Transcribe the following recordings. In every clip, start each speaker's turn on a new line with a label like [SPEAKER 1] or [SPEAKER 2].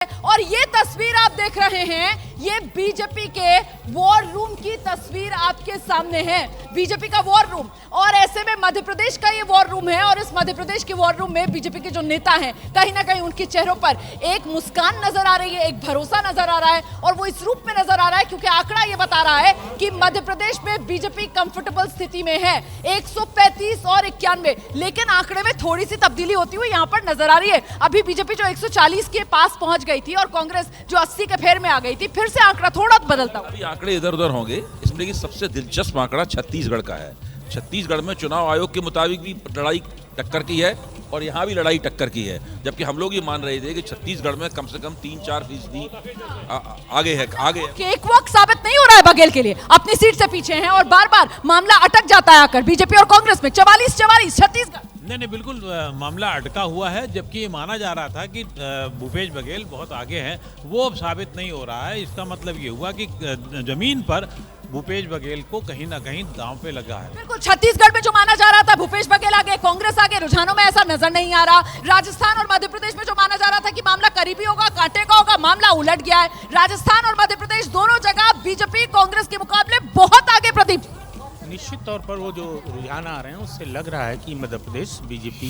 [SPEAKER 1] और ये तस्वीर आप देख रहे हैं, ये बीजेपी के वॉर रूम की तस्वीर आपके सामने है। बीजेपी का वॉर रूम, और ऐसे में मध्य प्रदेश का ये वॉर रूम है। और इस मध्य प्रदेश के वॉर रूम में बीजेपी के जो नेता हैं, कहीं ना कहीं उनके चेहरों पर एक मुस्कान नजर आ रही है, एक भरोसा नजर आ रहा है। और वो इस रूप में नजर आ रहा है क्योंकि आंकड़ा ये बता रहा है कि मध्य प्रदेश में बीजेपी कंफर्टेबल स्थिति में है, 135 और 91। लेकिन आंकड़े में थोड़ी सी तब्दीली होती हुई यहां पर नजर आ रही है। अभी बीजेपी जो 140 के पास पहुंच गई थी और कांग्रेस जो 80 के फेर में आ गई थी, फिर से आंकड़ा थोड़ा बदलता हुआ।
[SPEAKER 2] अभी आंकड़े इधर उधर होंगे, इसमें कि सबसे दिलचस्प आंकड़ा छत्तीसगढ़ का है। छत्तीसगढ़ में चुनाव आयोग के मुताबिक भी लड़ाई टक्कर की है और यहाँ भी लड़ाई टक्कर की है, जबकि हम लोग ये मान रहे थे कि छत्तीसगढ़ में कम से कम 3-4% आगे है।
[SPEAKER 1] केक वॉक साबित नहीं हो रहा है बघेल के लिए, अपनी सीट से पीछे हैं और बार बार मामला अटक जाता है आकर बीजेपी और कांग्रेस में। 44-44 छत्तीसगढ़।
[SPEAKER 3] नहीं, बिल्कुल मामला अटका हुआ है, जबकि ये माना जा रहा था कि भूपेश बघेल बहुत आगे हैं, वो अब साबित नहीं हो रहा है। इसका मतलब ये हुआ कि जमीन पर भूपेश बघेल को कहीं ना कहीं दांव पे लगा है।
[SPEAKER 1] बिल्कुल, छत्तीसगढ़ में जो माना जा रहा था भूपेश बघेल आगे, कांग्रेस आगे, रुझानों में ऐसा नजर नहीं आ रहा। राजस्थान और मध्य प्रदेश में जो माना जा रहा था कि मामला करीबी होगा, कांटे का होगा, मामला उलट गया है। राजस्थान और मध्य प्रदेश दोनों जगह बीजेपी कांग्रेस के मुकाबले बहुत आगे। प्रदीप,
[SPEAKER 4] निश्चित तौर पर वो जो रुझान आ रहे हैं उससे लग रहा है कि मध्य प्रदेश बीजेपी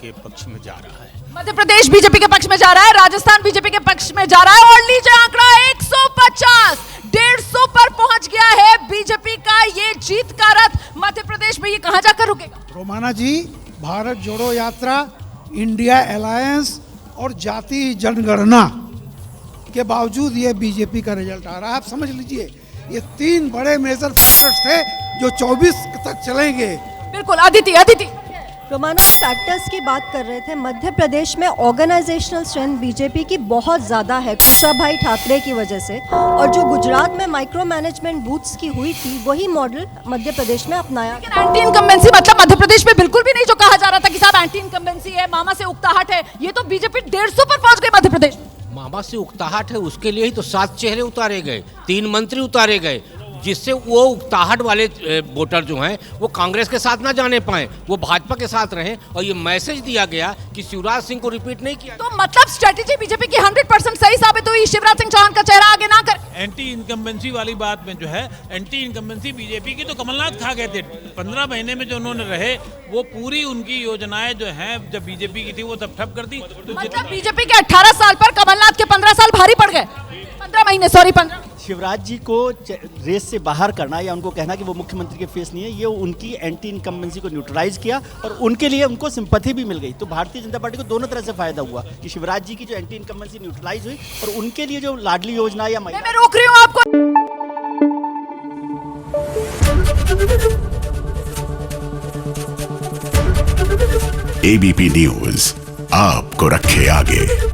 [SPEAKER 4] के पक्ष में जा रहा है।
[SPEAKER 1] मध्य प्रदेश बीजेपी के पक्ष में जा रहा है, राजस्थान बीजेपी के पक्ष में जा रहा है। और लीजिए आंकड़ा 150, 150 पर पहुंच गया है बीजेपी का ये जीत का रथ। मध्य प्रदेश में ये कहां जाकर रुकेगा?
[SPEAKER 5] रोमाना जी, भारत जोड़ो यात्रा, इंडिया अलायंस और जाति जनगणना के बावजूद ये बीजेपी का रिजल्ट आ रहा है। आप समझ लीजिए, ये 3 बड़े मेजर फैक्टर्स थे जो 24 तक चलेंगे।
[SPEAKER 1] बिल्कुल। अदिति
[SPEAKER 6] रोमाना, फैक्टर्स की बात कर रहे थे। मध्य प्रदेश में ऑर्गेनाइजेशनल स्ट्रेंथ बीजेपी की बहुत ज़्यादा है कुशाभाई ठाकरे की वजह से, और जो गुजरात में माइक्रो मैनेजमेंट बूथ्स की हुई थी, वही मॉडल मध्य प्रदेश में अपनाया।
[SPEAKER 1] लेकिन एंटी इनकम्बेंसी मतलब मध्य प्रदेश में बिल्कुल भी नहीं जो कहा जा रहा था कि साहब एंटी इनकम्बेंसी है, मामा से उकताहट है, ये तो बीजेपी 150 पर पहुंच गई मध्य प्रदेश।
[SPEAKER 7] मामा से उकताहट है, उसके लिए ही तो 7 चेहरे उतारे गए, 3 मंत्री उतारे गए, जिससे वो उकताहट वाले वोटर जो हैं वो कांग्रेस के साथ ना जाने पाए, वो भाजपा के साथ रहें। और ये मैसेज दिया गया कि शिवराज सिंह को रिपीट नहीं किया।
[SPEAKER 1] तो मतलब स्ट्रेटेजी बीजेपी की 100% सही साबित हुई। शिवराज सिंह चौहान का चेहरा आगे ना कर।
[SPEAKER 3] एंटी इनकम्बेंसी वाली बात में जो है, एंटी इनकम्बेंसी बीजेपी की तो कमलनाथ खा गए थे। 15 महीने में जो उन्होंने रहे, वो पूरी उनकी योजनाएं जो हैं जब बीजेपी की थी वो तब ठप कर दी। तो
[SPEAKER 1] मतलब बीजेपी के 18 साल पर कमलनाथ के 15 साल भारी पड़ गए। 15 महीने, सॉरी 15।
[SPEAKER 8] शिवराज जी को रेस से बाहर करना या उनको कहना कि वो मुख्यमंत्री के फेस नहीं है, ये उनकी एंटी इनकम्बेंसी को न्यूट्रलाइज किया और उनके लिए उनको सिंपैथी भी मिल गई। तो भारतीय जनता पार्टी को दोनों तरह से फायदा हुआ कि शिवराज जी की जो एंटी इनकम्बेंसी न्यूट्रलाइज हुई और उनके लिए जो लाडली योजना या
[SPEAKER 1] मैं रोक रही हूँ आपको।
[SPEAKER 9] एबीपी न्यूज आपको रखे आगे।